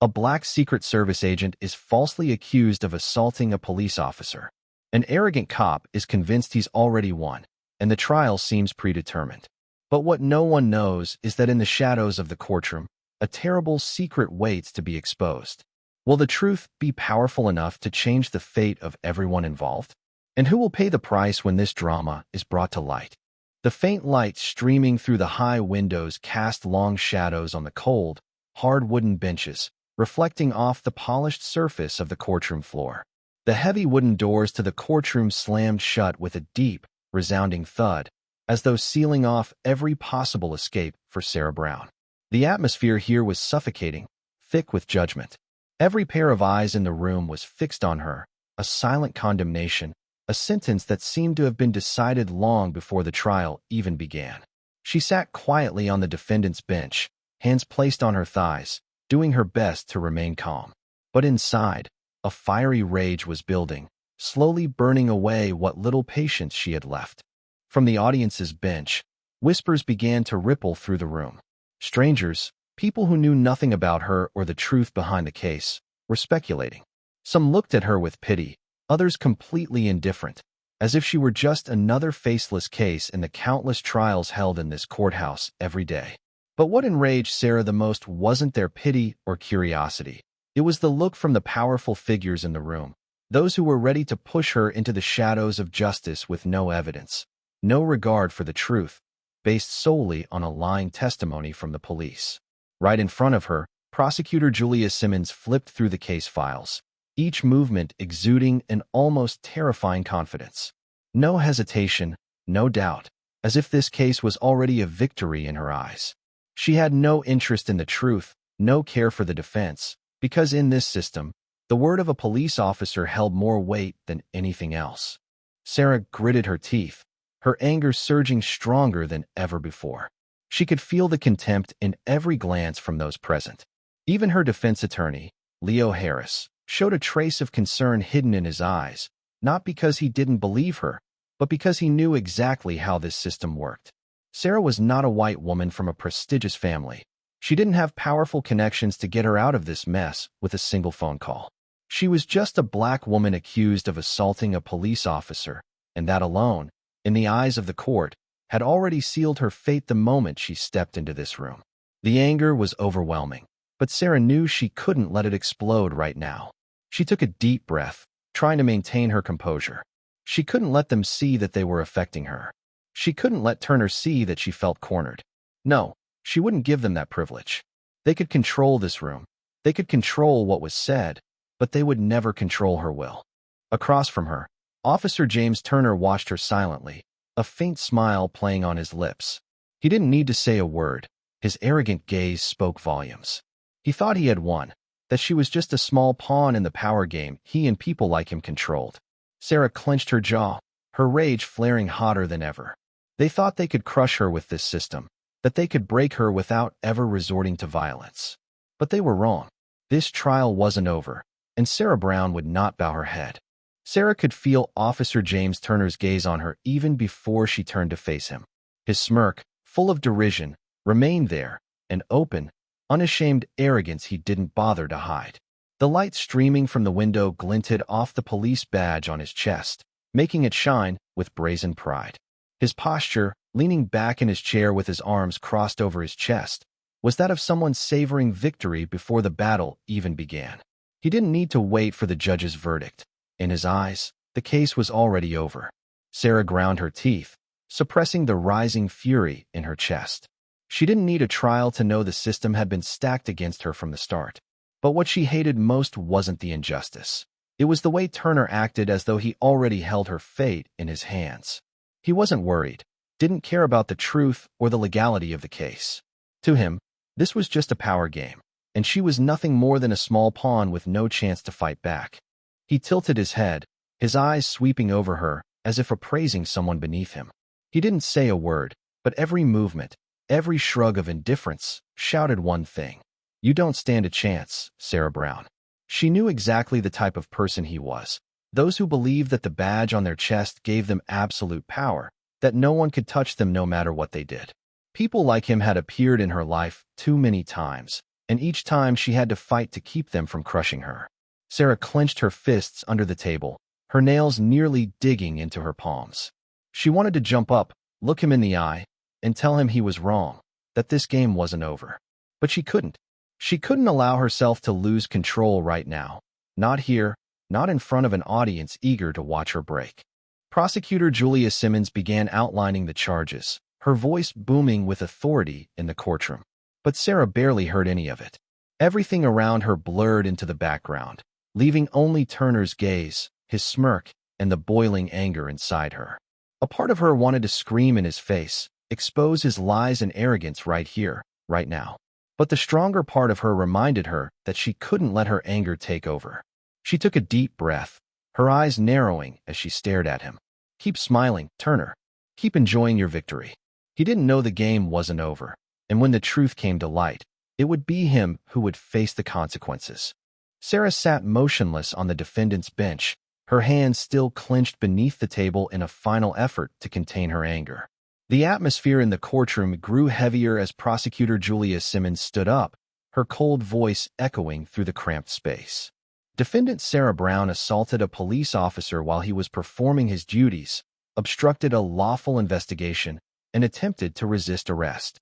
A black Secret Service agent is falsely accused of assaulting a police officer. An arrogant cop is convinced he's already won, and the trial seems predetermined. But what no one knows is that in the shadows of the courtroom, a terrible secret waits to be exposed. Will the truth be powerful enough to change the fate of everyone involved? And who will pay the price when this drama is brought to light? The faint light streaming through the high windows cast long shadows on the cold, hard wooden benches, reflecting off the polished surface of the courtroom floor. The heavy wooden doors to the courtroom slammed shut with a deep, resounding thud, as though sealing off every possible escape for Sarah Brown. The atmosphere here was suffocating, thick with judgment. Every pair of eyes in the room was fixed on her, a silent condemnation, a sentence that seemed to have been decided long before the trial even began. She sat quietly on the defendant's bench, hands placed on her thighs, doing her best to remain calm. But inside, a fiery rage was building, slowly burning away what little patience she had left. From the audience's bench, whispers began to ripple through the room. Strangers, people who knew nothing about her or the truth behind the case, were speculating. Some looked at her with pity, others completely indifferent, as if she were just another faceless case in the countless trials held in this courthouse every day. But what enraged Sarah the most wasn't their pity or curiosity. It was the look from the powerful figures in the room, those who were ready to push her into the shadows of justice with no evidence, no regard for the truth, based solely on a lying testimony from the police. Right in front of her, Prosecutor Julia Simmons flipped through the case files, each movement exuding an almost terrifying confidence. No hesitation, no doubt, as if this case was already a victory in her eyes. She had no interest in the truth, no care for the defense, because in this system, the word of a police officer held more weight than anything else. Sarah gritted her teeth, her anger surging stronger than ever before. She could feel the contempt in every glance from those present. Even her defense attorney, Leo Harris, showed a trace of concern hidden in his eyes, not because he didn't believe her, but because he knew exactly how this system worked. Sarah was not a white woman from a prestigious family. She didn't have powerful connections to get her out of this mess with a single phone call. She was just a black woman accused of assaulting a police officer, and that alone, in the eyes of the court, had already sealed her fate the moment she stepped into this room. The anger was overwhelming, but Sarah knew she couldn't let it explode right now. She took a deep breath, trying to maintain her composure. She couldn't let them see that they were affecting her. She couldn't let Turner see that she felt cornered. No, she wouldn't give them that privilege. They could control this room. They could control what was said, but they would never control her will. Across from her, Officer James Turner watched her silently, a faint smile playing on his lips. He didn't need to say a word. His arrogant gaze spoke volumes. He thought he had won, that she was just a small pawn in the power game he and people like him controlled. Sarah clenched her jaw, her rage flaring hotter than ever. They thought they could crush her with this system, that they could break her without ever resorting to violence. But they were wrong. This trial wasn't over, and Sarah Brown would not bow her head. Sarah could feel Officer James Turner's gaze on her even before she turned to face him. His smirk, full of derision, remained there, an open, unashamed arrogance he didn't bother to hide. The light streaming from the window glinted off the police badge on his chest, making it shine with brazen pride. His posture, leaning back in his chair with his arms crossed over his chest, was that of someone savoring victory before the battle even began. He didn't need to wait for the judge's verdict. In his eyes, the case was already over. Sarah ground her teeth, suppressing the rising fury in her chest. She didn't need a trial to know the system had been stacked against her from the start. But what she hated most wasn't the injustice. It was the way Turner acted as though he already held her fate in his hands. He wasn't worried, didn't care about the truth or the legality of the case. To him, this was just a power game, and she was nothing more than a small pawn with no chance to fight back. He tilted his head, his eyes sweeping over her as if appraising someone beneath him. He didn't say a word, but every movement, every shrug of indifference, shouted one thing. You don't stand a chance, Sarah Brown. She knew exactly the type of person he was. Those who believed that the badge on their chest gave them absolute power, that no one could touch them no matter what they did. People like him had appeared in her life too many times, and each time she had to fight to keep them from crushing her. Sarah clenched her fists under the table, her nails nearly digging into her palms. She wanted to jump up, look him in the eye, and tell him he was wrong, that this game wasn't over. But she couldn't. She couldn't allow herself to lose control right now. Not here, not in front of an audience eager to watch her break. Prosecutor Julia Simmons began outlining the charges, her voice booming with authority in the courtroom. But Sarah barely heard any of it. Everything around her blurred into the background, leaving only Turner's gaze, his smirk, and the boiling anger inside her. A part of her wanted to scream in his face, expose his lies and arrogance right here, right now. But the stronger part of her reminded her that she couldn't let her anger take over. She took a deep breath, her eyes narrowing as she stared at him. Keep smiling, Turner. Keep enjoying your victory. He didn't know the game wasn't over, and when the truth came to light, it would be him who would face the consequences. Sarah sat motionless on the defendant's bench, her hands still clenched beneath the table in a final effort to contain her anger. The atmosphere in the courtroom grew heavier as Prosecutor Julia Simmons stood up, her cold voice echoing through the cramped space. Defendant Sarah Brown assaulted a police officer while he was performing his duties, obstructed a lawful investigation, and attempted to resist arrest.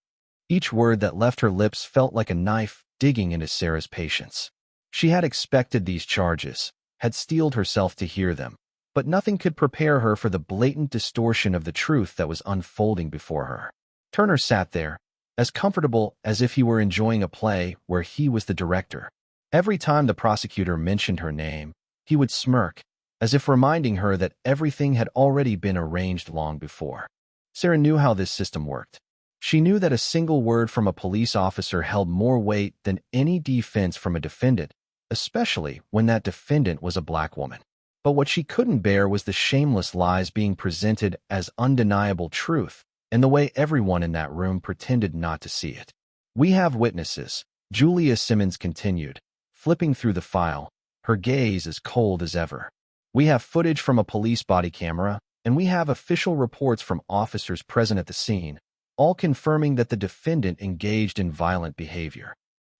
Each word that left her lips felt like a knife digging into Sarah's patience. She had expected these charges, had steeled herself to hear them, but nothing could prepare her for the blatant distortion of the truth that was unfolding before her. Turner sat there, as comfortable as if he were enjoying a play where he was the director. Every time the prosecutor mentioned her name, he would smirk, as if reminding her that everything had already been arranged long before. Sarah knew how this system worked. She knew that a single word from a police officer held more weight than any defense from a defendant, especially when that defendant was a black woman. But what she couldn't bear was the shameless lies being presented as undeniable truth, and the way everyone in that room pretended not to see it. We have witnesses, Julia Simmons continued, flipping through the file, her gaze as cold as ever. We have footage from a police body camera, and we have official reports from officers present at the scene, all confirming that the defendant engaged in violent behavior.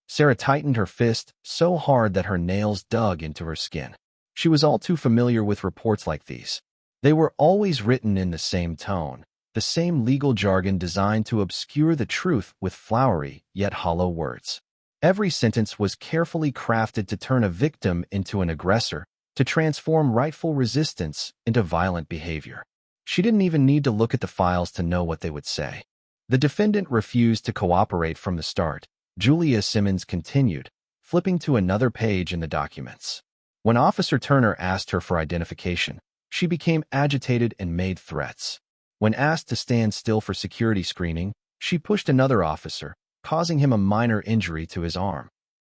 Sarah tightened her fist so hard that her nails dug into her skin. She was all too familiar with reports like these. They were always written in the same tone, the same legal jargon designed to obscure the truth with flowery yet hollow words. Every sentence was carefully crafted to turn a victim into an aggressor, to transform rightful resistance into violent behavior. She didn't even need to look at the files to know what they would say. The defendant refused to cooperate from the start. Julia Simmons continued, flipping to another page in the documents. When Officer Turner asked her for identification, she became agitated and made threats. When asked to stand still for security screening, she pushed another officer, causing him a minor injury to his arm.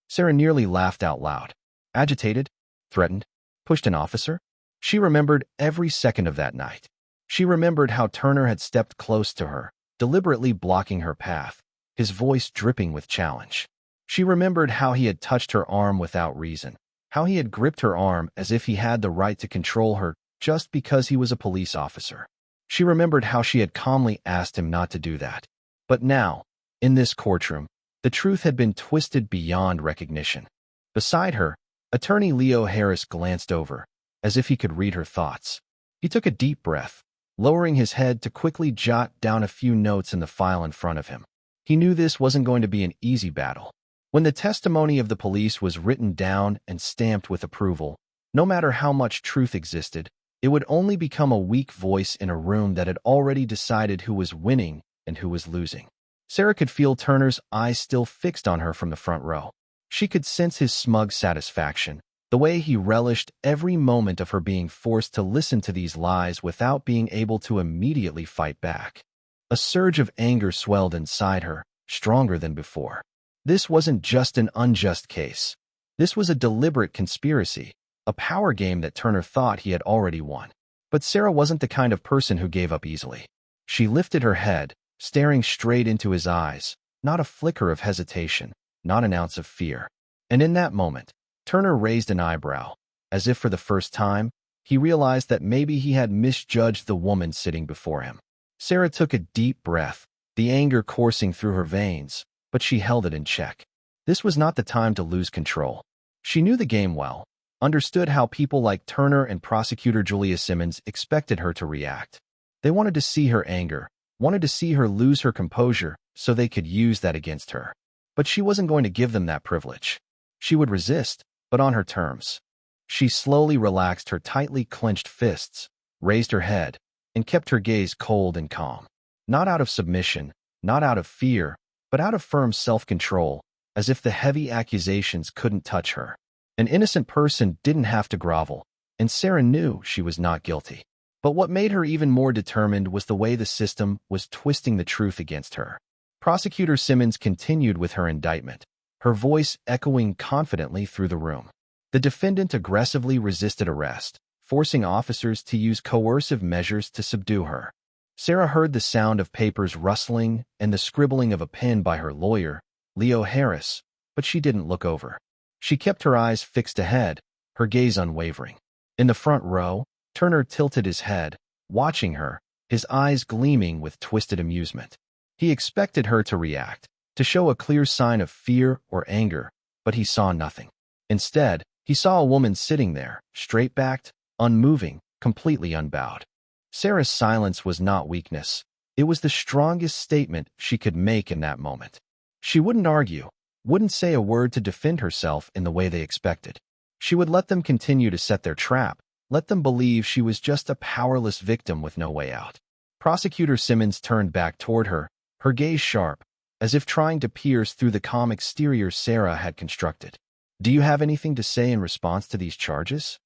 Sarah nearly laughed out loud. Agitated? Threatened? Pushed an officer? She remembered every second of that night. She remembered how Turner had stepped close to her, deliberately blocking her path, his voice dripping with challenge. She remembered how he had touched her arm without reason, how he had gripped her arm as if he had the right to control her just because he was a police officer. She remembered how she had calmly asked him not to do that. But now, in this courtroom, the truth had been twisted beyond recognition. Beside her, Attorney Leo Harris glanced over, as if he could read her thoughts. He took a deep breath, lowering his head to quickly jot down a few notes in the file in front of him. He knew this wasn't going to be an easy battle. When the testimony of the police was written down and stamped with approval, no matter how much truth existed, it would only become a weak voice in a room that had already decided who was winning and who was losing. Sarah could feel Turner's eyes still fixed on her from the front row. She could sense his smug satisfaction, the way he relished every moment of her being forced to listen to these lies without being able to immediately fight back. A surge of anger swelled inside her, stronger than before. This wasn't just an unjust case. This was a deliberate conspiracy, a power game that Turner thought he had already won. But Sarah wasn't the kind of person who gave up easily. She lifted her head, staring straight into his eyes, not a flicker of hesitation, not an ounce of fear. And in that moment, Turner raised an eyebrow, as if for the first time, he realized that maybe he had misjudged the woman sitting before him. Sarah took a deep breath, the anger coursing through her veins, but she held it in check. This was not the time to lose control. She knew the game well, understood how people like Turner and prosecutor Julia Simmons expected her to react. They wanted to see her anger, wanted to see her lose her composure so they could use that against her. But she wasn't going to give them that privilege. She would resist, but on her terms. She slowly relaxed her tightly clenched fists, raised her head, and kept her gaze cold and calm. Not out of submission, not out of fear, but out of firm self-control, as if the heavy accusations couldn't touch her. An innocent person didn't have to grovel, and Sarah knew she was not guilty. But what made her even more determined was the way the system was twisting the truth against her. Prosecutor Simmons continued with her indictment, her voice echoing confidently through the room. The defendant aggressively resisted arrest, forcing officers to use coercive measures to subdue her. Sarah heard the sound of papers rustling and the scribbling of a pen by her lawyer, Leo Harris, but she didn't look over. She kept her eyes fixed ahead, her gaze unwavering. In the front row, Turner tilted his head, watching her, his eyes gleaming with twisted amusement. He expected her to react, to show a clear sign of fear or anger, but he saw nothing. Instead, he saw a woman sitting there, straight-backed, unmoving, completely unbowed. Sarah's silence was not weakness. It was the strongest statement she could make in that moment. She wouldn't argue, wouldn't say a word to defend herself in the way they expected. She would let them continue to set their trap, let them believe she was just a powerless victim with no way out. Prosecutor Simmons turned back toward her, her gaze sharp, as if trying to pierce through the calm exterior Sarah had constructed. "Do you have anything to say in response to these charges?"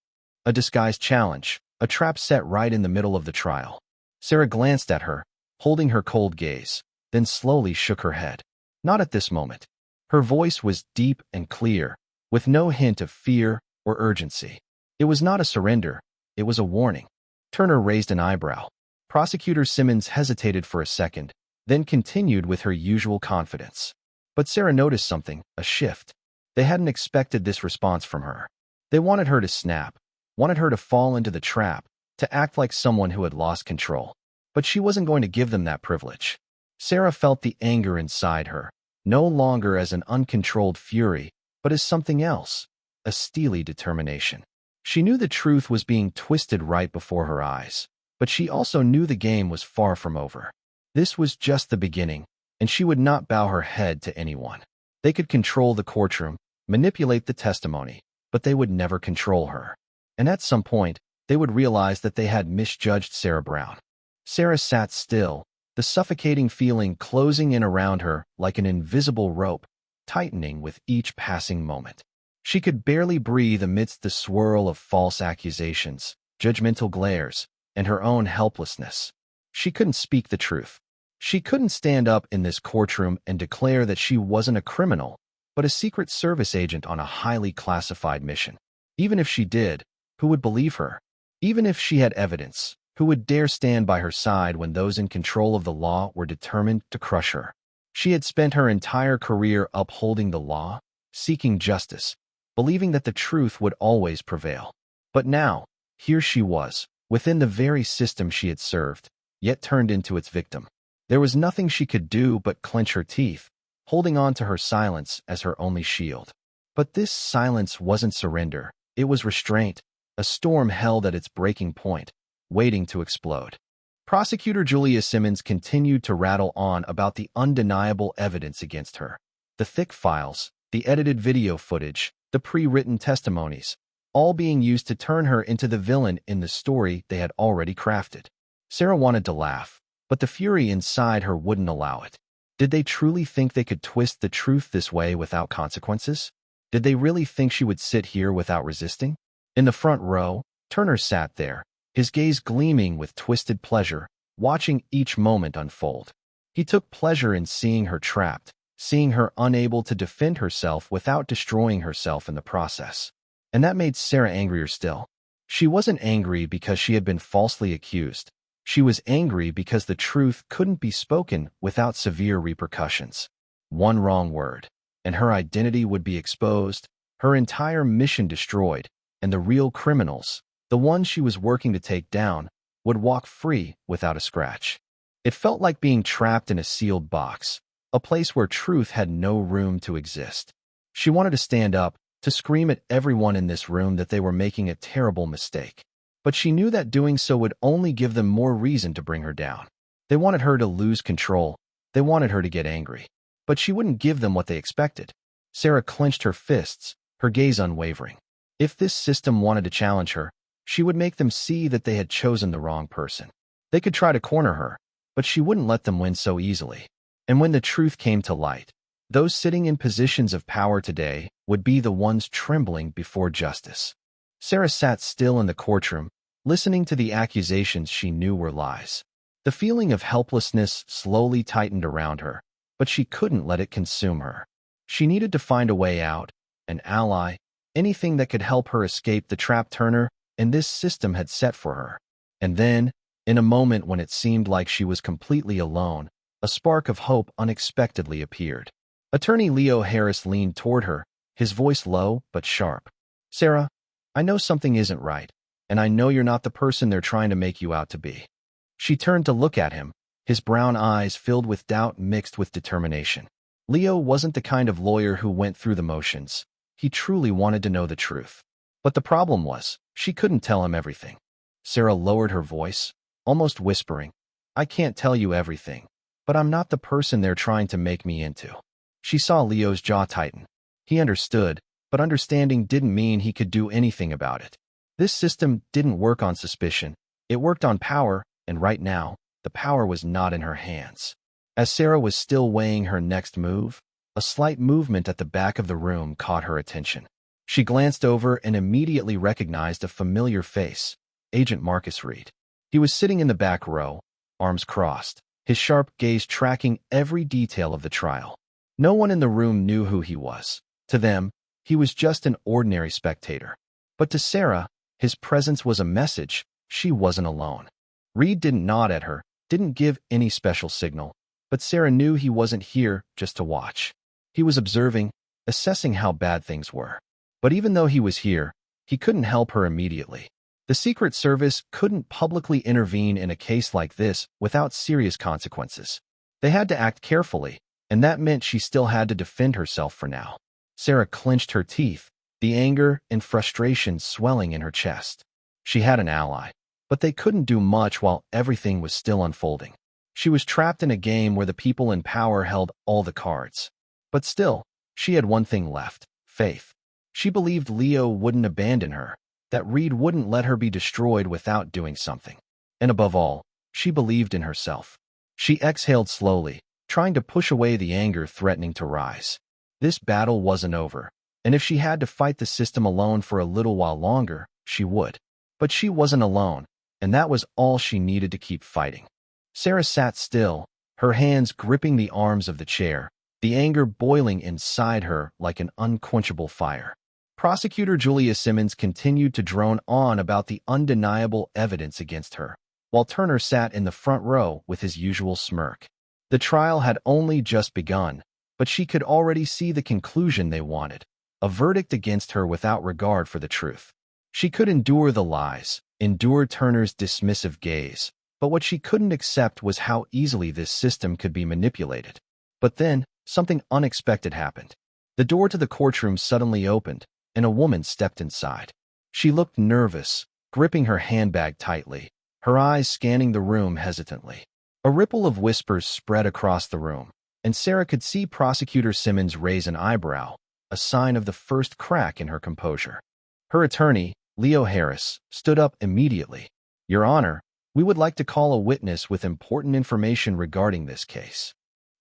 A disguised challenge, a trap set right in the middle of the trial. Sarah glanced at her, holding her cold gaze, then slowly shook her head. Not at this moment. Her voice was deep and clear, with no hint of fear or urgency. It was not a surrender, it was a warning. Turner raised an eyebrow. Prosecutor Simmons hesitated for a second, then continued with her usual confidence. But Sarah noticed something, a shift. They hadn't expected this response from her. They wanted her to snap, wanted her to fall into the trap, to act like someone who had lost control. But she wasn't going to give them that privilege. Sarah felt the anger inside her, no longer as an uncontrolled fury, but as something else, a steely determination. She knew the truth was being twisted right before her eyes, but she also knew the game was far from over. This was just the beginning, and she would not bow her head to anyone. They could control the courtroom, manipulate the testimony, but they would never control her. And at some point, they would realize that they had misjudged Sarah Brown. Sarah sat still, the suffocating feeling closing in around her like an invisible rope, tightening with each passing moment. She could barely breathe amidst the swirl of false accusations, judgmental glares, and her own helplessness. She couldn't speak the truth. She couldn't stand up in this courtroom and declare that she wasn't a criminal, but a Secret Service agent on a highly classified mission. Even if she did, who would believe her? Even if she had evidence, who would dare stand by her side when those in control of the law were determined to crush her? She had spent her entire career upholding the law, seeking justice, believing that the truth would always prevail. But now, here she was, within the very system she had served, yet turned into its victim. There was nothing she could do but clench her teeth, holding on to her silence as her only shield. But this silence wasn't surrender, it was restraint, a storm held at its breaking point, waiting to explode. Prosecutor Julia Simmons continued to rattle on about the undeniable evidence against her. The thick files, the edited video footage, the pre-written testimonies, all being used to turn her into the villain in the story they had already crafted. Sarah wanted to laugh, but the fury inside her wouldn't allow it. Did they truly think they could twist the truth this way without consequences? Did they really think she would sit here without resisting? In the front row, Turner sat there, his gaze gleaming with twisted pleasure, watching each moment unfold. He took pleasure in seeing her trapped, seeing her unable to defend herself without destroying herself in the process. And that made Sarah angrier still. She wasn't angry because she had been falsely accused. She was angry because the truth couldn't be spoken without severe repercussions. One wrong word, and her identity would be exposed, her entire mission destroyed, and the real criminals, the ones she was working to take down, would walk free without a scratch. It felt like being trapped in a sealed box, a place where truth had no room to exist. She wanted to stand up, to scream at everyone in this room that they were making a terrible mistake. But she knew that doing so would only give them more reason to bring her down. They wanted her to lose control. They wanted her to get angry. But she wouldn't give them what they expected. Sarah clenched her fists, her gaze unwavering. If this system wanted to challenge her, she would make them see that they had chosen the wrong person. They could try to corner her, but she wouldn't let them win so easily. And when the truth came to light, those sitting in positions of power today would be the ones trembling before justice. Sarah sat still in the courtroom, listening to the accusations she knew were lies. The feeling of helplessness slowly tightened around her, but she couldn't let it consume her. She needed to find a way out, an ally, anything that could help her escape the trap Turner and this system had set for her. And then, in a moment when it seemed like she was completely alone, a spark of hope unexpectedly appeared. Attorney Leo Harris leaned toward her, his voice low but sharp. "Sarah, I know something isn't right, and I know you're not the person they're trying to make you out to be." She turned to look at him, his brown eyes filled with doubt mixed with determination. Leo wasn't the kind of lawyer who went through the motions. He truly wanted to know the truth. But the problem was, she couldn't tell him everything. Sarah lowered her voice, almost whispering, "I can't tell you everything, but I'm not the person they're trying to make me into." She saw Leo's jaw tighten. He understood, but understanding didn't mean he could do anything about it. This system didn't work on suspicion. It worked on power, and right now, the power was not in her hands. As Sarah was still weighing her next move, a slight movement at the back of the room caught her attention. She glanced over and immediately recognized a familiar face, Agent Marcus Reed. He was sitting in the back row, arms crossed, his sharp gaze tracking every detail of the trial. No one in the room knew who he was. To them, he was just an ordinary spectator. But to Sarah, his presence was a message. She wasn't alone. Reed didn't nod at her, didn't give any special signal, but Sarah knew he wasn't here just to watch. He was observing, assessing how bad things were. But even though he was here, he couldn't help her immediately. The Secret Service couldn't publicly intervene in a case like this without serious consequences. They had to act carefully, and that meant she still had to defend herself for now. Sarah clenched her teeth, the anger and frustration swelling in her chest. She had an ally, but they couldn't do much while everything was still unfolding. She was trapped in a game where the people in power held all the cards. But still, she had one thing left: faith. She believed Leo wouldn't abandon her, that Reed wouldn't let her be destroyed without doing something. And above all, she believed in herself. She exhaled slowly, trying to push away the anger threatening to rise. This battle wasn't over, and if she had to fight the system alone for a little while longer, she would. But she wasn't alone, and that was all she needed to keep fighting. Sarah sat still, her hands gripping the arms of the chair, the anger boiling inside her like an unquenchable fire. Prosecutor Julia Simmons continued to drone on about the undeniable evidence against her, while Turner sat in the front row with his usual smirk. The trial had only just begun, but she could already see the conclusion they wanted: a verdict against her without regard for the truth. She could endure the lies, endure Turner's dismissive gaze, but what she couldn't accept was how easily this system could be manipulated. But then, something unexpected happened. The door to the courtroom suddenly opened, and a woman stepped inside. She looked nervous, gripping her handbag tightly, her eyes scanning the room hesitantly. A ripple of whispers spread across the room, and Sarah could see Prosecutor Simmons raise an eyebrow, a sign of the first crack in her composure. Her attorney, Leo Harris, stood up immediately. "Your Honor, we would like to call a witness with important information regarding this case."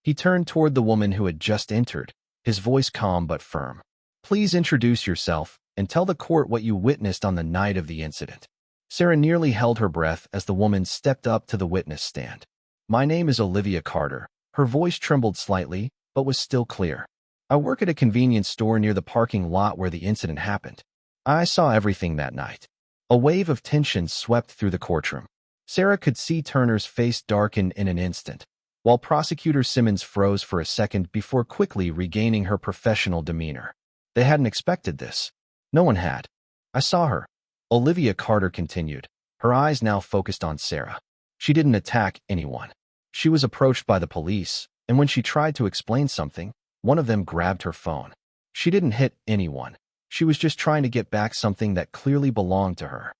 He turned toward the woman who had just entered, his voice calm but firm. "Please introduce yourself and tell the court what you witnessed on the night of the incident." Sarah nearly held her breath as the woman stepped up to the witness stand. "My name is Olivia Carter." Her voice trembled slightly, but was still clear. "I work at a convenience store near the parking lot where the incident happened. I saw everything that night." A wave of tension swept through the courtroom. Sarah could see Turner's face darken in an instant, while Prosecutor Simmons froze for a second before quickly regaining her professional demeanor. They hadn't expected this. No one had. "I saw her," Olivia Carter continued, her eyes now focused on Sarah. "She didn't attack anyone. She was approached by the police, and when she tried to explain something, one of them grabbed her phone. She didn't hit anyone. She was just trying to get back something that clearly belonged to her.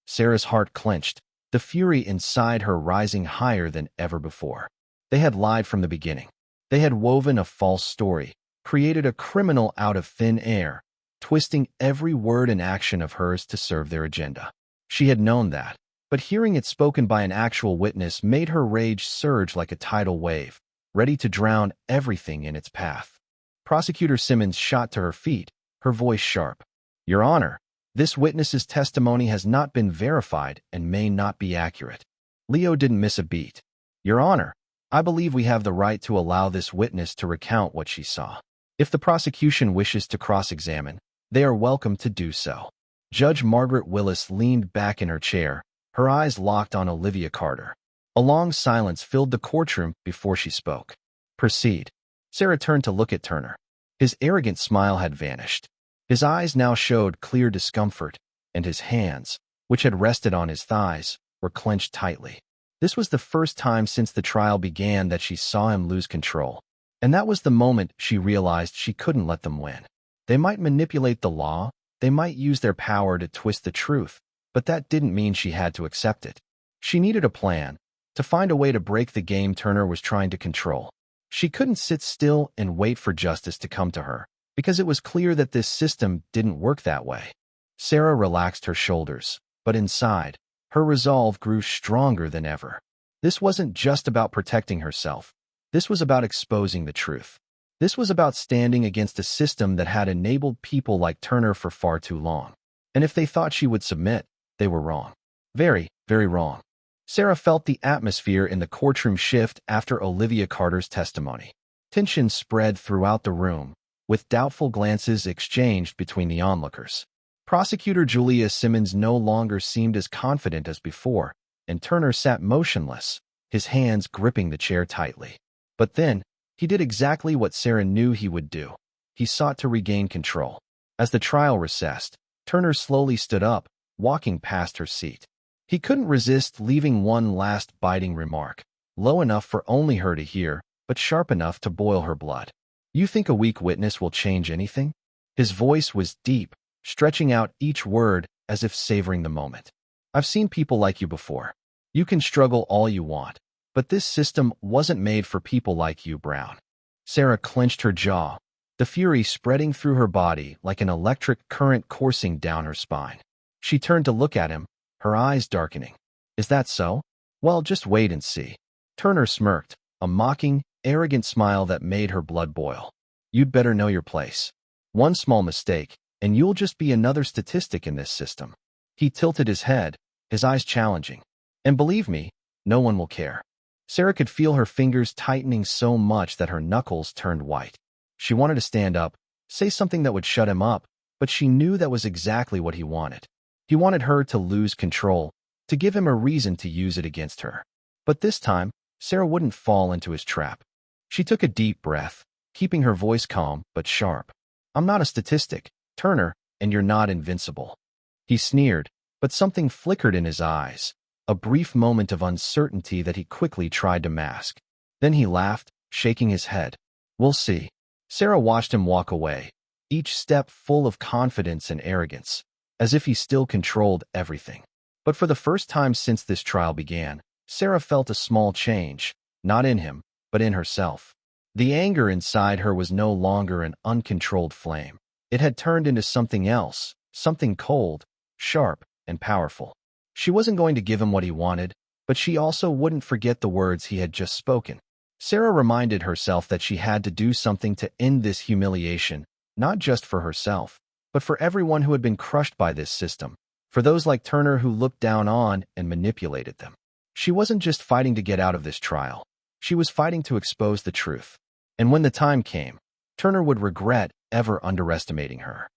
Sarah's heart clenched, the fury inside her rising higher than ever before. They had lied from the beginning. They had woven a false story, created a criminal out of thin air, twisting every word and action of hers to serve their agenda. She had known that, but hearing it spoken by an actual witness made her rage surge like a tidal wave, ready to drown everything in its path. Prosecutor Simmons shot to her feet, her voice sharp. "Your Honor, this witness's testimony has not been verified and may not be accurate." Leo didn't miss a beat. "Your Honor, I believe we have the right to allow this witness to recount what she saw. If the prosecution wishes to cross-examine, they are welcome to do so." Judge Margaret Willis leaned back in her chair, her eyes locked on Olivia Carter. A long silence filled the courtroom before she spoke. "Proceed." Sarah turned to look at Turner. His arrogant smile had vanished. His eyes now showed clear discomfort, and his hands, which had rested on his thighs, were clenched tightly. This was the first time since the trial began that she saw him lose control. And that was the moment she realized she couldn't let them win. They might manipulate the law, they might use their power to twist the truth, but that didn't mean she had to accept it. She needed a plan, to find a way to break the game Turner was trying to control. She couldn't sit still and wait for justice to come to her, because it was clear that this system didn't work that way. Sarah relaxed her shoulders, but inside, her resolve grew stronger than ever. This wasn't just about protecting herself. This was about exposing the truth. This was about standing against a system that had enabled people like Turner for far too long. And if they thought she would submit, they were wrong. Very, very wrong. Sarah felt the atmosphere in the courtroom shift after Olivia Carter's testimony. Tension spread throughout the room, with doubtful glances exchanged between the onlookers. Prosecutor Julia Simmons no longer seemed as confident as before, and Turner sat motionless, his hands gripping the chair tightly. But then, he did exactly what Sarah knew he would do. He sought to regain control. As the trial recessed, Turner slowly stood up, walking past her seat. He couldn't resist leaving one last biting remark, low enough for only her to hear, but sharp enough to boil her blood. "You think a weak witness will change anything?" His voice was deep, stretching out each word as if savoring the moment. "I've seen people like you before. You can struggle all you want, but this system wasn't made for people like you, Brown." Sarah clenched her jaw, the fury spreading through her body like an electric current coursing down her spine. She turned to look at him, her eyes darkening. "Is that so? Well, just wait and see." Turner smirked, a mocking, arrogant smile that made her blood boil. "You'd better know your place. One small mistake, and you'll just be another statistic in this system." He tilted his head, his eyes challenging. "And believe me, no one will care." Sarah could feel her fingers tightening so much that her knuckles turned white. She wanted to stand up, say something that would shut him up, but she knew that was exactly what he wanted. He wanted her to lose control, to give him a reason to use it against her. But this time, Sarah wouldn't fall into his trap. She took a deep breath, keeping her voice calm but sharp. "I'm not a statistic, Turner, and you're not invincible." He sneered, but something flickered in his eyes, a brief moment of uncertainty that he quickly tried to mask. Then he laughed, shaking his head. "We'll see." Sarah watched him walk away, each step full of confidence and arrogance, as if he still controlled everything. But for the first time since this trial began, Sarah felt a small change, not in him, but in herself. The anger inside her was no longer an uncontrolled flame. It had turned into something else, something cold, sharp, and powerful. She wasn't going to give him what he wanted, but she also wouldn't forget the words he had just spoken. Sarah reminded herself that she had to do something to end this humiliation, not just for herself, but for everyone who had been crushed by this system, for those like Turner who looked down on and manipulated them. She wasn't just fighting to get out of this trial. She was fighting to expose the truth. And when the time came, Turner would regret ever underestimating her.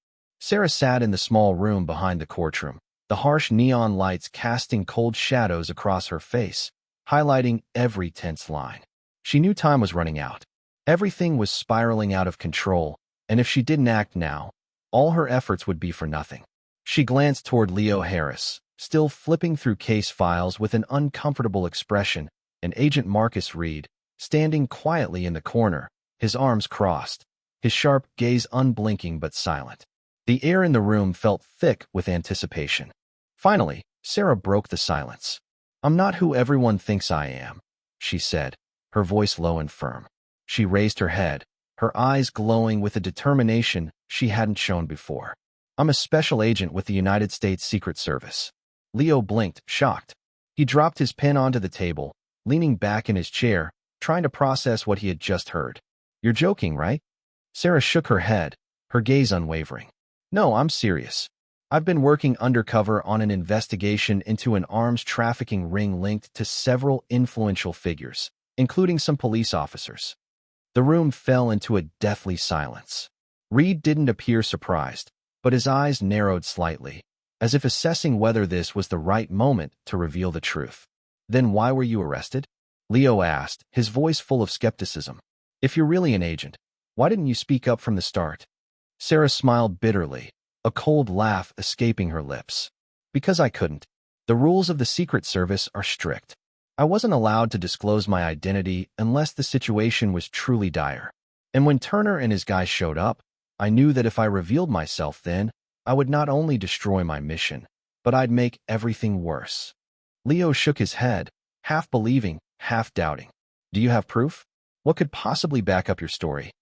Sarah sat in the small room behind the courtroom, the harsh neon lights casting cold shadows across her face, highlighting every tense line. She knew time was running out. Everything was spiraling out of control, and if she didn't act now, all her efforts would be for nothing. She glanced toward Leo Harris, still flipping through case files with an uncomfortable expression, and Agent Marcus Reed, standing quietly in the corner, his arms crossed. his sharp gaze unblinking but silent. The air in the room felt thick with anticipation. Finally, Sarah broke the silence. "I'm not who everyone thinks I am," she said, her voice low and firm. She raised her head, her eyes glowing with a determination she hadn't shown before. "I'm a special agent with the United States Secret Service." Leo blinked, shocked. He dropped his pen onto the table, leaning back in his chair, trying to process what he had just heard. "You're joking, right?" Sarah shook her head, her gaze unwavering. "No, I'm serious. I've been working undercover on an investigation into an arms trafficking ring linked to several influential figures, including some police officers." The room fell into a deathly silence. Reed didn't appear surprised, but his eyes narrowed slightly, as if assessing whether this was the right moment to reveal the truth. "Then why were you arrested?" Leo asked, his voice full of skepticism. "If you're really an agent, why didn't you speak up from the start?" Sarah smiled bitterly, a cold laugh escaping her lips. "Because I couldn't. The rules of the Secret Service are strict. I wasn't allowed to disclose my identity unless the situation was truly dire. And when Turner and his guys showed up, I knew that if I revealed myself then, I would not only destroy my mission, but I'd make everything worse." Leo shook his head, half believing, half doubting. "Do you have proof? What could possibly back up your story?"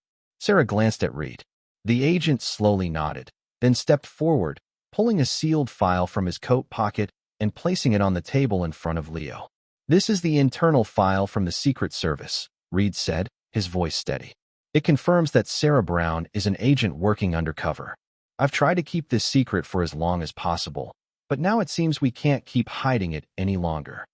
Sarah glanced at Reed. The agent slowly nodded, then stepped forward, pulling a sealed file from his coat pocket and placing it on the table in front of Leo. "This is the internal file from the Secret Service," Reed said, his voice steady. "It confirms that Sarah Brown is an agent working undercover. I've tried to keep this secret for as long as possible, but now it seems we can't keep hiding it any longer."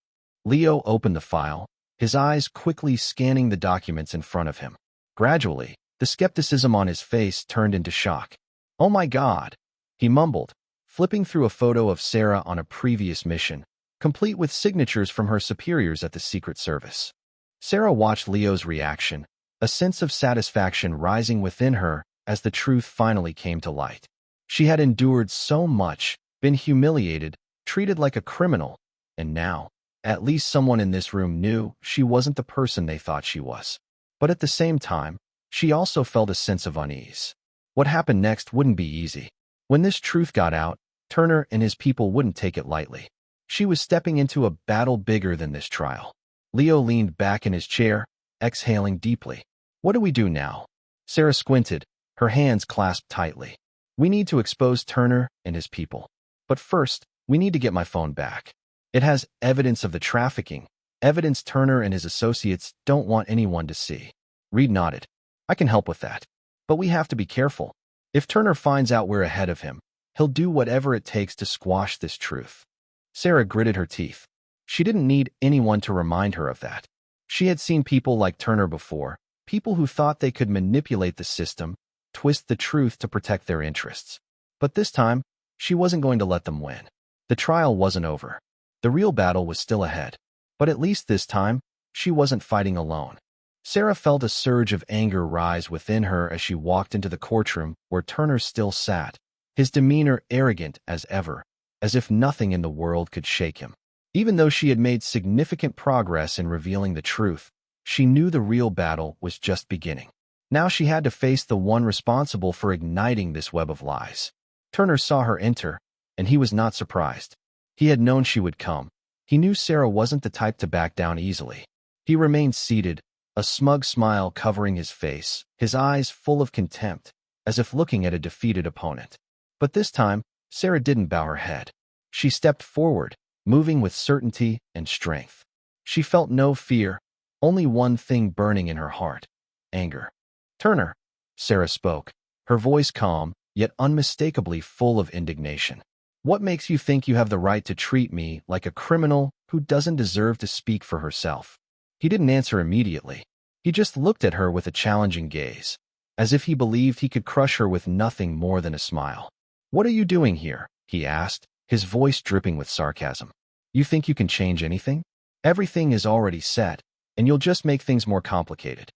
Leo opened the file, his eyes quickly scanning the documents in front of him. Gradually, the skepticism on his face turned into shock. "Oh my God," he mumbled, flipping through a photo of Sarah on a previous mission, complete with signatures from her superiors at the Secret Service. Sarah watched Leo's reaction, a sense of satisfaction rising within her as the truth finally came to light. She had endured so much, been humiliated, treated like a criminal, and now, at least someone in this room knew she wasn't the person they thought she was. But at the same time, she also felt a sense of unease. What happened next wouldn't be easy. When this truth got out, Turner and his people wouldn't take it lightly. She was stepping into a battle bigger than this trial. Leo leaned back in his chair, exhaling deeply. "What do we do now?" Sarah squinted, her hands clasped tightly. "We need to expose Turner and his people. But first, we need to get my phone back. It has evidence of the trafficking, evidence Turner and his associates don't want anyone to see." Reed nodded. "I can help with that. But we have to be careful. If Turner finds out we're ahead of him, he'll do whatever it takes to squash this truth." Sarah gritted her teeth. She didn't need anyone to remind her of that. She had seen people like Turner before, people who thought they could manipulate the system, twist the truth to protect their interests. But this time, she wasn't going to let them win. The trial wasn't over. The real battle was still ahead. But at least this time, she wasn't fighting alone. Sarah felt a surge of anger rise within her as she walked into the courtroom where Turner still sat, his demeanor arrogant as ever, as if nothing in the world could shake him. Even though she had made significant progress in revealing the truth, she knew the real battle was just beginning. Now she had to face the one responsible for igniting this web of lies. Turner saw her enter, and he was not surprised. He had known she would come. He knew Sarah wasn't the type to back down easily. He remained seated, a smug smile covering his face, his eyes full of contempt, as if looking at a defeated opponent. But this time, Sarah didn't bow her head. She stepped forward, moving with certainty and strength. She felt no fear, only one thing burning in her heart: anger. "Turner," Sarah spoke, her voice calm, yet unmistakably full of indignation. "What makes you think you have the right to treat me like a criminal who doesn't deserve to speak for herself?" He didn't answer immediately. He just looked at her with a challenging gaze, as if he believed he could crush her with nothing more than a smile. "What are you doing here?" he asked, his voice dripping with sarcasm. "You think you can change anything? Everything is already set, and you'll just make things more complicated."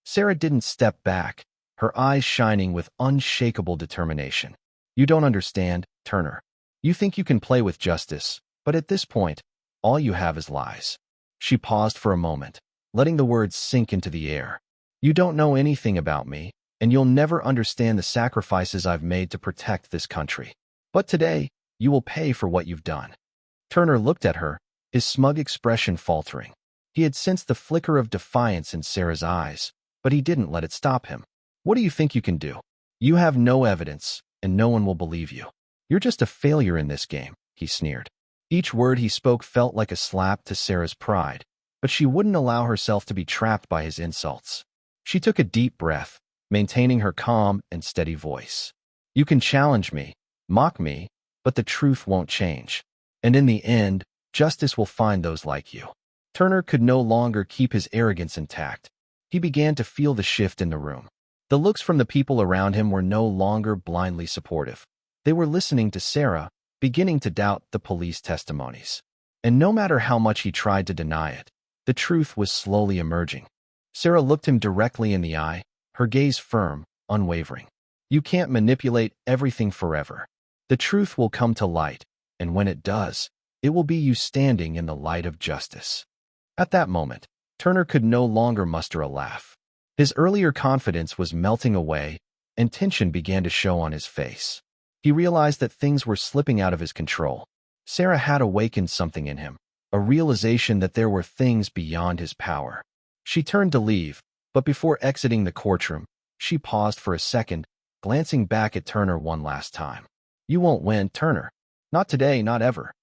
Sarah didn't step back, her eyes shining with unshakable determination. "You don't understand, Turner. You think you can play with justice, but at this point, all you have is lies." She paused for a moment, letting the words sink into the air. "You don't know anything about me, and you'll never understand the sacrifices I've made to protect this country. But today, you will pay for what you've done." Turner looked at her, his smug expression faltering. He had sensed the flicker of defiance in Sarah's eyes, but he didn't let it stop him. "What do you think you can do? You have no evidence, and no one will believe you. You're just a failure in this game," he sneered. Each word he spoke felt like a slap to Sarah's pride, but she wouldn't allow herself to be trapped by his insults. She took a deep breath, maintaining her calm and steady voice. "You can challenge me, mock me, but the truth won't change. And in the end, justice will find those like you." Turner could no longer keep his arrogance intact. He began to feel the shift in the room. The looks from the people around him were no longer blindly supportive. They were listening to Sarah, beginning to doubt the police testimonies. And no matter how much he tried to deny it, the truth was slowly emerging. Sarah looked him directly in the eye, her gaze firm, unwavering. "You can't manipulate everything forever. The truth will come to light, and when it does, it will be you standing in the light of justice." At that moment, Turner could no longer muster a laugh. His earlier confidence was melting away, and tension began to show on his face. He realized that things were slipping out of his control. Sarah had awakened something in him, a realization that there were things beyond his power. She turned to leave, but before exiting the courtroom, she paused for a second, glancing back at Turner one last time. "You won't win, Turner. Not today, not ever."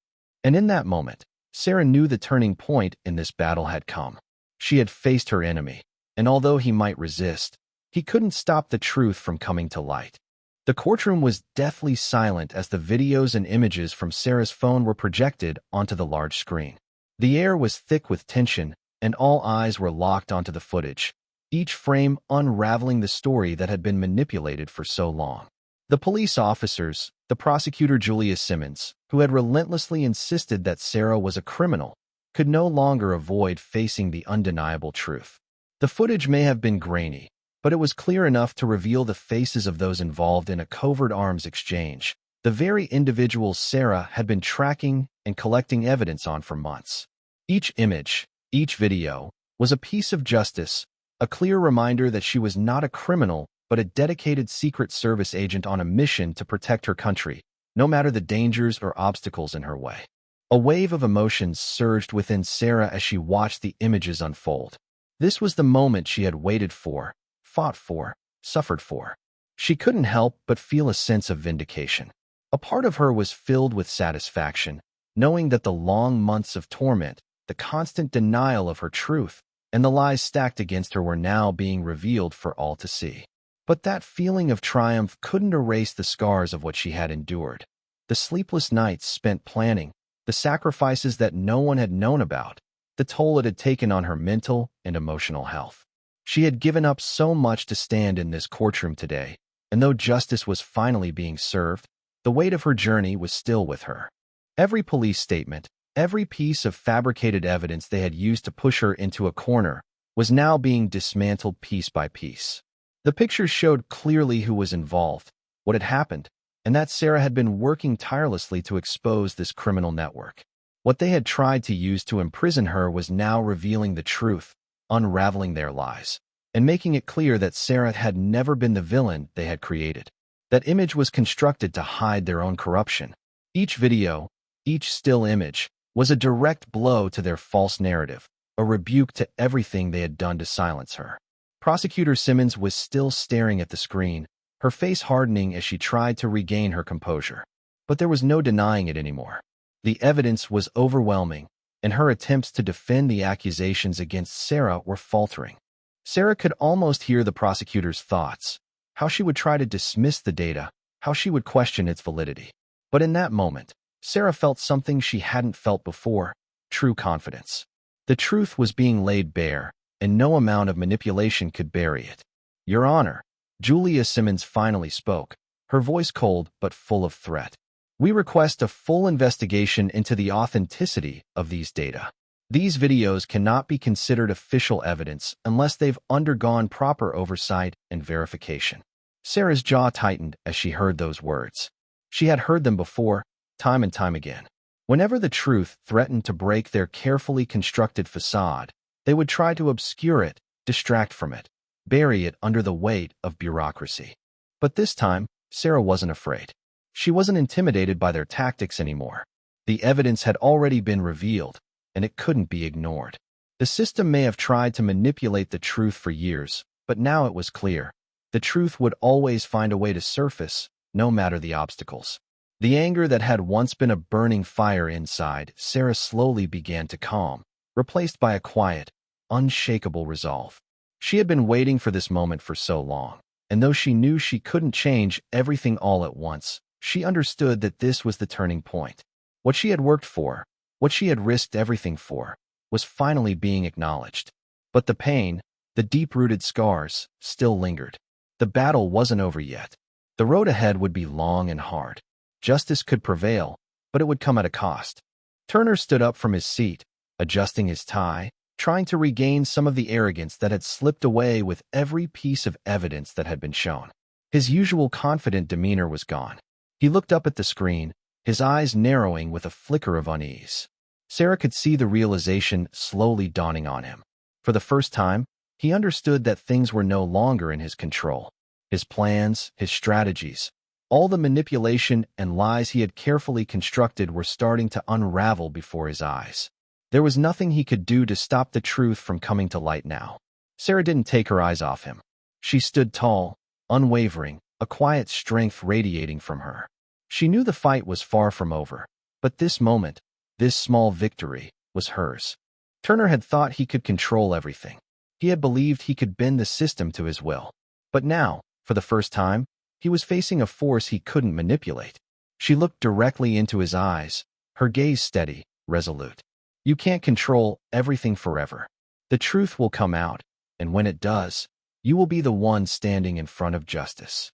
And in that moment, Sarah knew the turning point in this battle had come. She had faced her enemy, and although he might resist, he couldn't stop the truth from coming to light. The courtroom was deathly silent as the videos and images from Sarah's phone were projected onto the large screen. The air was thick with tension, and all eyes were locked onto the footage, each frame unraveling the story that had been manipulated for so long. The police officers, the prosecutor Julia Simmons, who had relentlessly insisted that Sarah was a criminal, could no longer avoid facing the undeniable truth. The footage may have been grainy, but it was clear enough to reveal the faces of those involved in a covert arms exchange, the very individuals Sarah had been tracking and collecting evidence on for months. Each image, each video, was a piece of justice, a clear reminder that she was not a criminal but a dedicated Secret Service agent on a mission to protect her country, no matter the dangers or obstacles in her way. A wave of emotions surged within Sarah as she watched the images unfold. This was the moment she had waited for, fought for, suffered for. She couldn't help but feel a sense of vindication. A part of her was filled with satisfaction, knowing that the long months of torment, the constant denial of her truth, and the lies stacked against her were now being revealed for all to see. But that feeling of triumph couldn't erase the scars of what she had endured. The sleepless nights spent planning, the sacrifices that no one had known about, the toll it had taken on her mental and emotional health. She had given up so much to stand in this courtroom today, and though justice was finally being served, the weight of her journey was still with her. Every police statement, every piece of fabricated evidence they had used to push her into a corner, was now being dismantled piece by piece. The pictures showed clearly who was involved, what had happened, and that Sarah had been working tirelessly to expose this criminal network. What they had tried to use to imprison her was now revealing the truth, unraveling their lies, and making it clear that Sarah had never been the villain they had created. That image was constructed to hide their own corruption. Each video, each still image, was a direct blow to their false narrative, a rebuke to everything they had done to silence her. Prosecutor Simmons was still staring at the screen, her face hardening as she tried to regain her composure. But there was no denying it anymore. The evidence was overwhelming, and her attempts to defend the accusations against Sarah were faltering. Sarah could almost hear the prosecutor's thoughts, how she would try to dismiss the data, how she would question its validity. But in that moment, Sarah felt something she hadn't felt before, true confidence. The truth was being laid bare, and no amount of manipulation could bury it. "Your Honor," Julia Simmons finally spoke, her voice cold but full of threat. "We request a full investigation into the authenticity of these data. These videos cannot be considered official evidence unless they've undergone proper oversight and verification." Sarah's jaw tightened as she heard those words. She had heard them before, time and time again. Whenever the truth threatened to break their carefully constructed facade, they would try to obscure it, distract from it. bury it under the weight of bureaucracy. But this time, Sarah wasn't afraid. She wasn't intimidated by their tactics anymore. The evidence had already been revealed, and it couldn't be ignored. The system may have tried to manipulate the truth for years, but now it was clear. The truth would always find a way to surface, no matter the obstacles. The anger that had once been a burning fire inside Sarah slowly began to calm, replaced by a quiet, unshakable resolve. She had been waiting for this moment for so long, and though she knew she couldn't change everything all at once, she understood that this was the turning point. What she had worked for, what she had risked everything for, was finally being acknowledged. But the pain, the deep-rooted scars, still lingered. The battle wasn't over yet. The road ahead would be long and hard. Justice could prevail, but it would come at a cost. Turner stood up from his seat, adjusting his tie, trying to regain some of the arrogance that had slipped away with every piece of evidence that had been shown. His usual confident demeanor was gone. He looked up at the screen, his eyes narrowing with a flicker of unease. Sarah could see the realization slowly dawning on him. For the first time, he understood that things were no longer in his control. His plans, his strategies, all the manipulation and lies he had carefully constructed were starting to unravel before his eyes. There was nothing he could do to stop the truth from coming to light now. Sarah didn't take her eyes off him. She stood tall, unwavering, a quiet strength radiating from her. She knew the fight was far from over, but this moment, this small victory, was hers. Turner had thought he could control everything. He had believed he could bend the system to his will. But now, for the first time, he was facing a force he couldn't manipulate. She looked directly into his eyes, her gaze steady, resolute. You can't control everything forever. The truth will come out, and when it does, you will be the one standing in front of justice.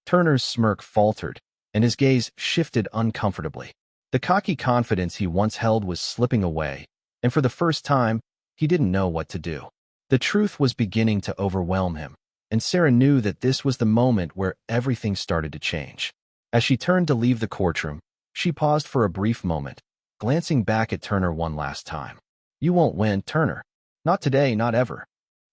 Turner's smirk faltered, and his gaze shifted uncomfortably. The cocky confidence he once held was slipping away, and for the first time, he didn't know what to do. The truth was beginning to overwhelm him, and Sarah knew that this was the moment where everything started to change. As she turned to leave the courtroom, she paused for a brief moment, glancing back at Turner one last time. You won't win, Turner. Not today, not ever.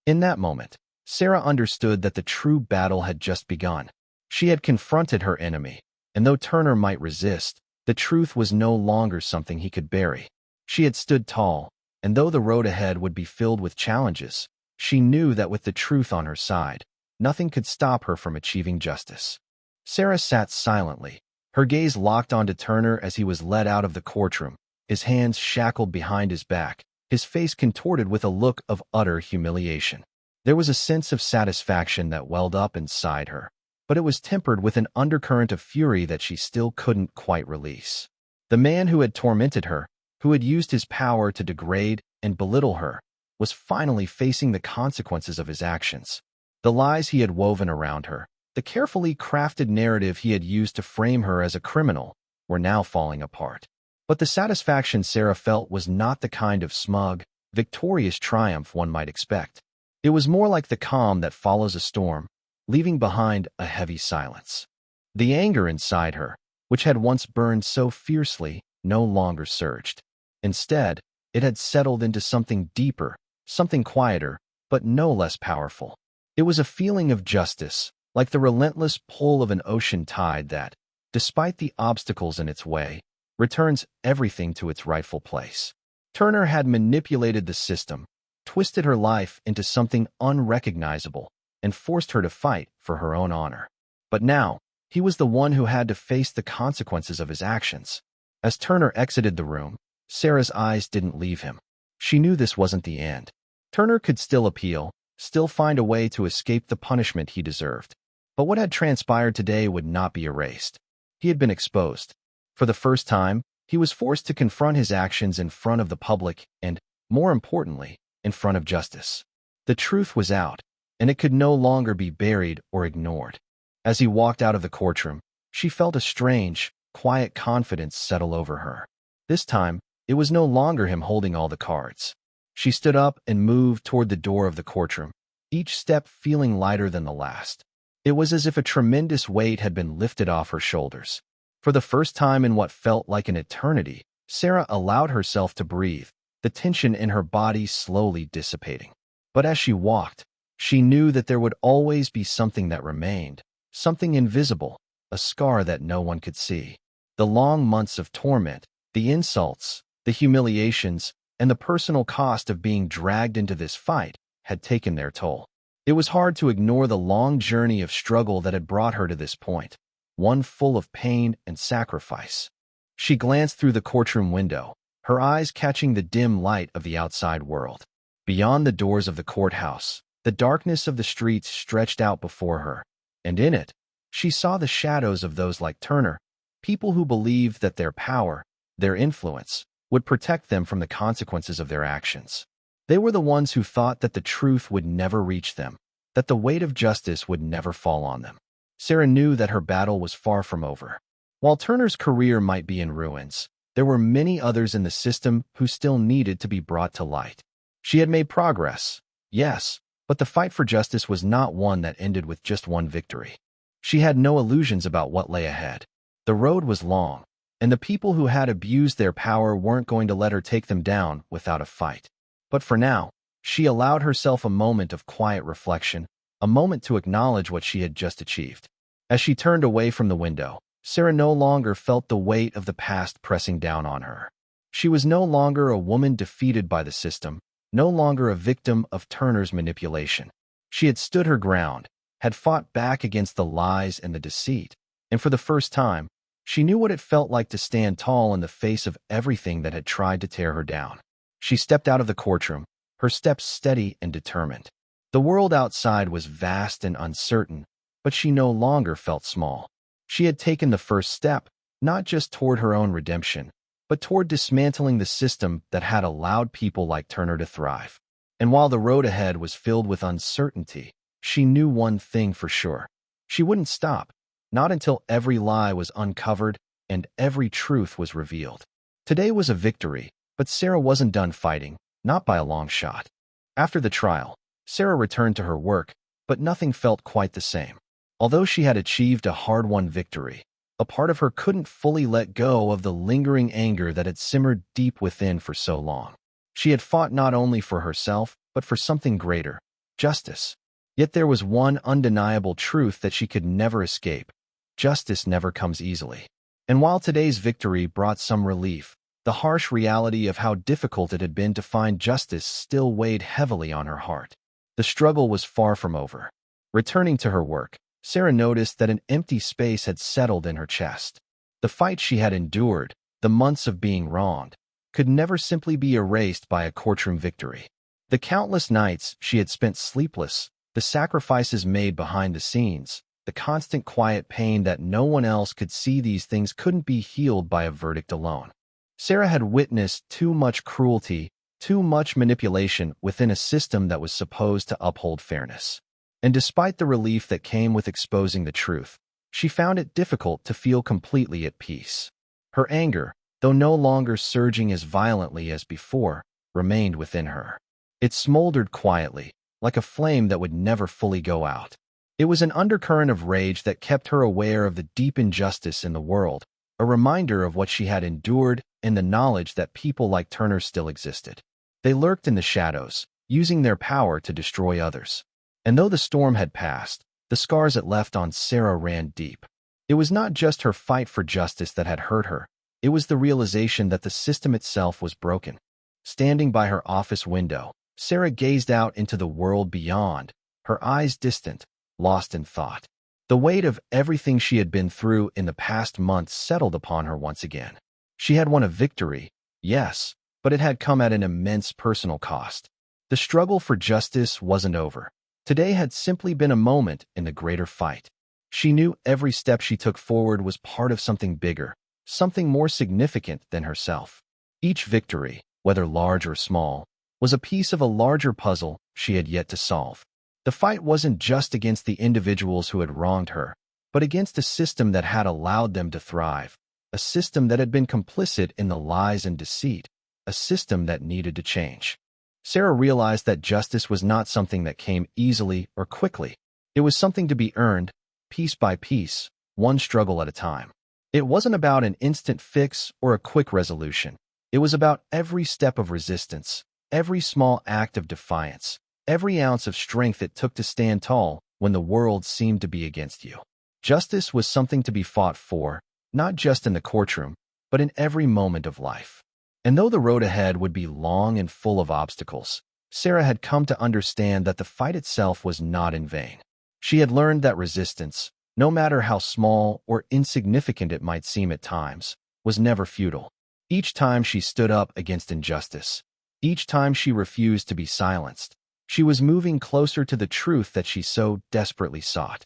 In that moment, Sarah understood that the true battle had just begun. She had confronted her enemy, and though Turner might resist, the truth was no longer something he could bury. She had stood tall, and though the road ahead would be filled with challenges, she knew that with the truth on her side, nothing could stop her from achieving justice. Sarah sat silently, her gaze locked onto Turner as he was led out of the courtroom, his hands shackled behind his back, his face contorted with a look of utter humiliation. There was a sense of satisfaction that welled up inside her, but it was tempered with an undercurrent of fury that she still couldn't quite release. The man who had tormented her, who had used his power to degrade and belittle her, was finally facing the consequences of his actions. The lies he had woven around her, the carefully crafted narrative he had used to frame her as a criminal, were now falling apart. But the satisfaction Sarah felt was not the kind of smug, victorious triumph one might expect. It was more like the calm that follows a storm, leaving behind a heavy silence. The anger inside her, which had once burned so fiercely, no longer surged. Instead, it had settled into something deeper, something quieter, but no less powerful. It was a feeling of justice, like the relentless pull of an ocean tide that, despite the obstacles in its way, returns everything to its rightful place. Turner had manipulated the system, twisted her life into something unrecognizable, and forced her to fight for her own honor. But now, he was the one who had to face the consequences of his actions. As Turner exited the room, Sarah's eyes didn't leave him. She knew this wasn't the end. Turner could still appeal, still find a way to escape the punishment he deserved. But what had transpired today would not be erased. He had been exposed. For the first time, he was forced to confront his actions in front of the public and, more importantly, in front of justice. The truth was out, and it could no longer be buried or ignored. As he walked out of the courtroom, she felt a strange, quiet confidence settle over her. This time, it was no longer him holding all the cards. She stood up and moved toward the door of the courtroom, each step feeling lighter than the last. It was as if a tremendous weight had been lifted off her shoulders. For the first time in what felt like an eternity, Sarah allowed herself to breathe, the tension in her body slowly dissipating. But as she walked, She knew that there would always be something that remained, something invisible, a scar that no one could see. The long months of torment, the insults, the humiliations, and the personal cost of being dragged into this fight had taken their toll. It was hard to ignore the long journey of struggle that had brought her to this point, one full of pain and sacrifice. She glanced through the courtroom window, her eyes catching the dim light of the outside world. Beyond the doors of the courthouse, the darkness of the streets stretched out before her, and in it, she saw the shadows of those like Turner, people who believed that their power, their influence, would protect them from the consequences of their actions. They were the ones who thought that the truth would never reach them, that the weight of justice would never fall on them. Sarah knew that her battle was far from over. While Turner's career might be in ruins, there were many others in the system who still needed to be brought to light. She had made progress, yes, but the fight for justice was not one that ended with just one victory. She had no illusions about what lay ahead. The road was long, and the people who had abused their power weren't going to let her take them down without a fight. But for now, she allowed herself a moment of quiet reflection, a moment to acknowledge what she had just achieved. As she turned away from the window, Sarah no longer felt the weight of the past pressing down on her. She was no longer a woman defeated by the system, no longer a victim of Turner's manipulation. She had stood her ground, had fought back against the lies and the deceit, and for the first time, she knew what it felt like to stand tall in the face of everything that had tried to tear her down. She stepped out of the courtroom, her steps steady and determined. The world outside was vast and uncertain, but she no longer felt small. She had taken the first step, not just toward her own redemption, but toward dismantling the system that had allowed people like Turner to thrive. And while the road ahead was filled with uncertainty, she knew one thing for sure. She wouldn't stop, not until every lie was uncovered and every truth was revealed. Today was a victory, but Sarah wasn't done fighting, not by a long shot. After the trial, Sarah returned to her work, but nothing felt quite the same. Although she had achieved a hard-won victory, a part of her couldn't fully let go of the lingering anger that had simmered deep within for so long. She had fought not only for herself, but for something greater, justice. Yet there was one undeniable truth that she could never escape. Justice never comes easily. And while today's victory brought some relief, the harsh reality of how difficult it had been to find justice still weighed heavily on her heart. The struggle was far from over. Returning to her work, Sarah noticed that an empty space had settled in her chest. The fight she had endured, the months of being wronged, could never simply be erased by a courtroom victory. The countless nights she had spent sleepless, the sacrifices made behind the scenes, the constant quiet pain that no one else could see, these things couldn't be healed by a verdict alone. Sarah had witnessed too much cruelty, too much manipulation within a system that was supposed to uphold fairness. And despite the relief that came with exposing the truth, she found it difficult to feel completely at peace. Her anger, though no longer surging as violently as before, remained within her. It smoldered quietly, like a flame that would never fully go out. It was an undercurrent of rage that kept her aware of the deep injustice in the world, a reminder of what she had endured and the knowledge that people like Turner still existed. They lurked in the shadows, using their power to destroy others. And though the storm had passed, the scars it left on Sarah ran deep. It was not just her fight for justice that had hurt her. It was the realization that the system itself was broken. Standing by her office window, Sarah gazed out into the world beyond, her eyes distant, lost in thought. The weight of everything she had been through in the past months settled upon her once again. She had won a victory, yes, but it had come at an immense personal cost. The struggle for justice wasn't over. Today had simply been a moment in the greater fight. She knew every step she took forward was part of something bigger, something more significant than herself. Each victory, whether large or small, was a piece of a larger puzzle she had yet to solve. The fight wasn't just against the individuals who had wronged her, but against a system that had allowed them to thrive, a system that had been complicit in the lies and deceit, a system that needed to change. Sarah realized that justice was not something that came easily or quickly. It was something to be earned, piece by piece, one struggle at a time. It wasn't about an instant fix or a quick resolution. It was about every step of resistance, every small act of defiance, every ounce of strength it took to stand tall when the world seemed to be against you. Justice was something to be fought for, not just in the courtroom, but in every moment of life. And though the road ahead would be long and full of obstacles, Sarah had come to understand that the fight itself was not in vain. She had learned that resistance, no matter how small or insignificant it might seem at times, was never futile. Each time she stood up against injustice, each time she refused to be silenced, she was moving closer to the truth that she so desperately sought.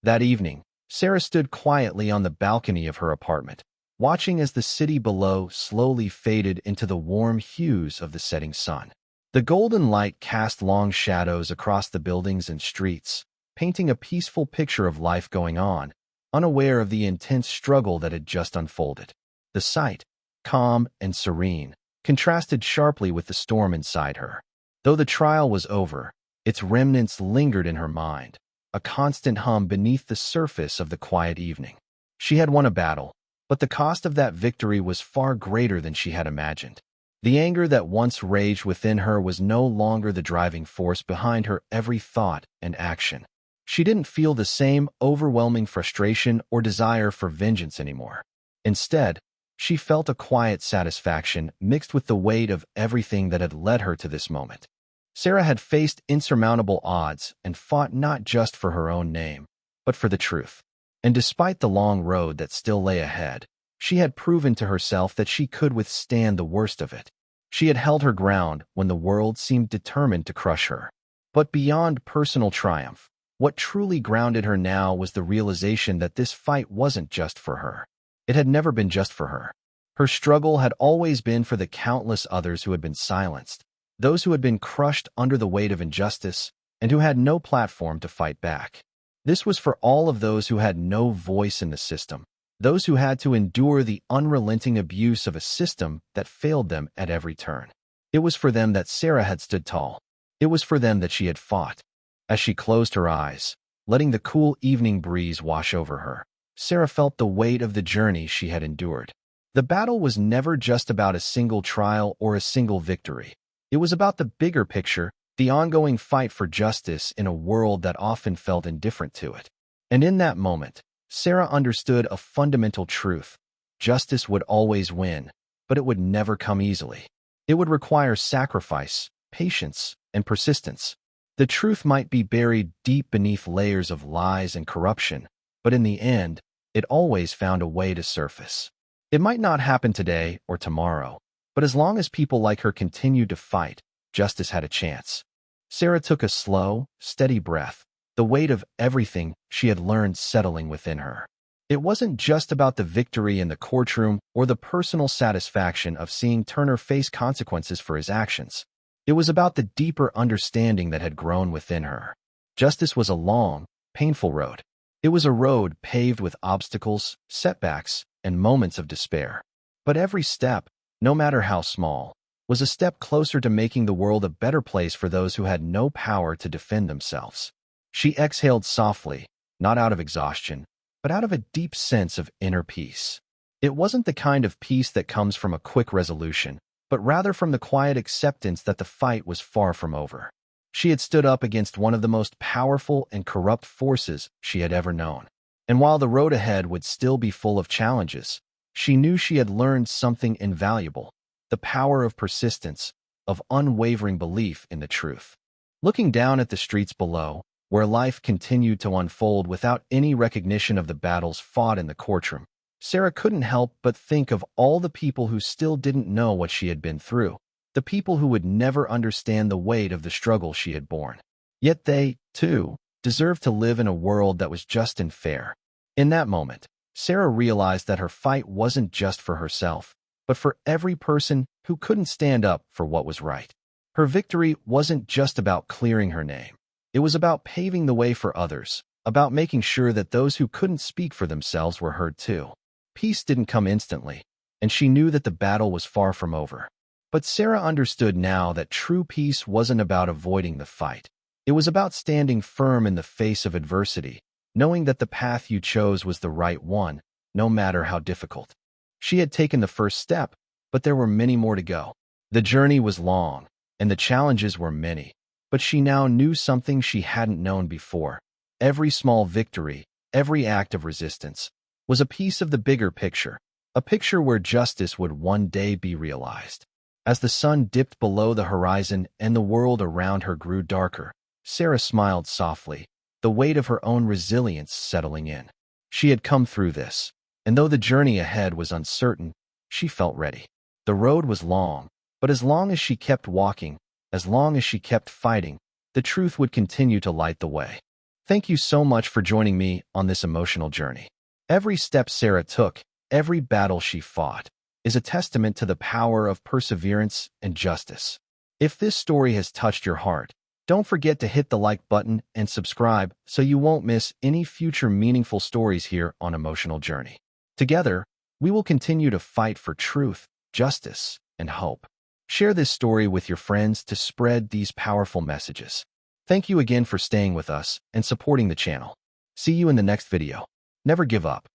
That evening, Sarah stood quietly on the balcony of her apartment, watching as the city below slowly faded into the warm hues of the setting sun. The golden light cast long shadows across the buildings and streets, painting a peaceful picture of life going on, unaware of the intense struggle that had just unfolded. The sight, calm and serene, contrasted sharply with the storm inside her. Though the trial was over, its remnants lingered in her mind, a constant hum beneath the surface of the quiet evening. She had won a battle, but the cost of that victory was far greater than she had imagined. The anger that once raged within her was no longer the driving force behind her every thought and action. She didn't feel the same overwhelming frustration or desire for vengeance anymore. Instead, she felt a quiet satisfaction mixed with the weight of everything that had led her to this moment. Sarah had faced insurmountable odds and fought not just for her own name, but for the truth. And despite the long road that still lay ahead, she had proven to herself that she could withstand the worst of it. She had held her ground when the world seemed determined to crush her. But beyond personal triumph, what truly grounded her now was the realization that this fight wasn't just for her. It had never been just for her. Her struggle had always been for the countless others who had been silenced, those who had been crushed under the weight of injustice, and who had no platform to fight back. This was for all of those who had no voice in the system, those who had to endure the unrelenting abuse of a system that failed them at every turn. It was for them that Sarah had stood tall. It was for them that she had fought. As she closed her eyes, letting the cool evening breeze wash over her, Sarah felt the weight of the journey she had endured. The battle was never just about a single trial or a single victory. It was about the bigger picture, the ongoing fight for justice in a world that often felt indifferent to it. And in that moment, Sarah understood a fundamental truth. Justice would always win, but it would never come easily. It would require sacrifice, patience, and persistence. The truth might be buried deep beneath layers of lies and corruption, but in the end, it always found a way to surface. It might not happen today or tomorrow, but as long as people like her continued to fight, justice had a chance. Sarah took a slow, steady breath, the weight of everything she had learned settling within her. It wasn't just about the victory in the courtroom or the personal satisfaction of seeing Turner face consequences for his actions. It was about the deeper understanding that had grown within her. Justice was a long, painful road. It was a road paved with obstacles, setbacks, and moments of despair. But every step, no matter how small, was a step closer to making the world a better place for those who had no power to defend themselves. She exhaled softly, not out of exhaustion, but out of a deep sense of inner peace. It wasn't the kind of peace that comes from a quick resolution, but rather from the quiet acceptance that the fight was far from over. She had stood up against one of the most powerful and corrupt forces she had ever known. And while the road ahead would still be full of challenges, she knew she had learned something invaluable: the power of persistence, of unwavering belief in the truth. Looking down at the streets below, where life continued to unfold without any recognition of the battles fought in the courtroom, Sarah couldn't help but think of all the people who still didn't know what she had been through, the people who would never understand the weight of the struggle she had borne. Yet they, too, deserved to live in a world that was just and fair. In that moment, Sarah realized that her fight wasn't just for herself, but for every person who couldn't stand up for what was right. Her victory wasn't just about clearing her name. It was about paving the way for others, about making sure that those who couldn't speak for themselves were heard too. Peace didn't come instantly, and she knew that the battle was far from over. But Sarah understood now that true peace wasn't about avoiding the fight. It was about standing firm in the face of adversity, knowing that the path you chose was the right one, no matter how difficult. She had taken the first step, but there were many more to go. The journey was long, and the challenges were many. but she now knew something she hadn't known before. Every small victory, every act of resistance, was a piece of the bigger picture, a picture where justice would one day be realized. As the sun dipped below the horizon and the world around her grew darker, Sarah smiled softly, the weight of her own resilience settling in. She had come through this, and though the journey ahead was uncertain, she felt ready. The road was long, but as long as she kept walking, as long as she kept fighting, the truth would continue to light the way. Thank you so much for joining me on this emotional journey. Every step Sarah took, every battle she fought, is a testament to the power of perseverance and justice. If this story has touched your heart, don't forget to hit the like button and subscribe so you won't miss any future meaningful stories here on Emotional Journey. Together, we will continue to fight for truth, justice, and hope. Share this story with your friends to spread these powerful messages. Thank you again for staying with us and supporting the channel. See you in the next video. Never give up.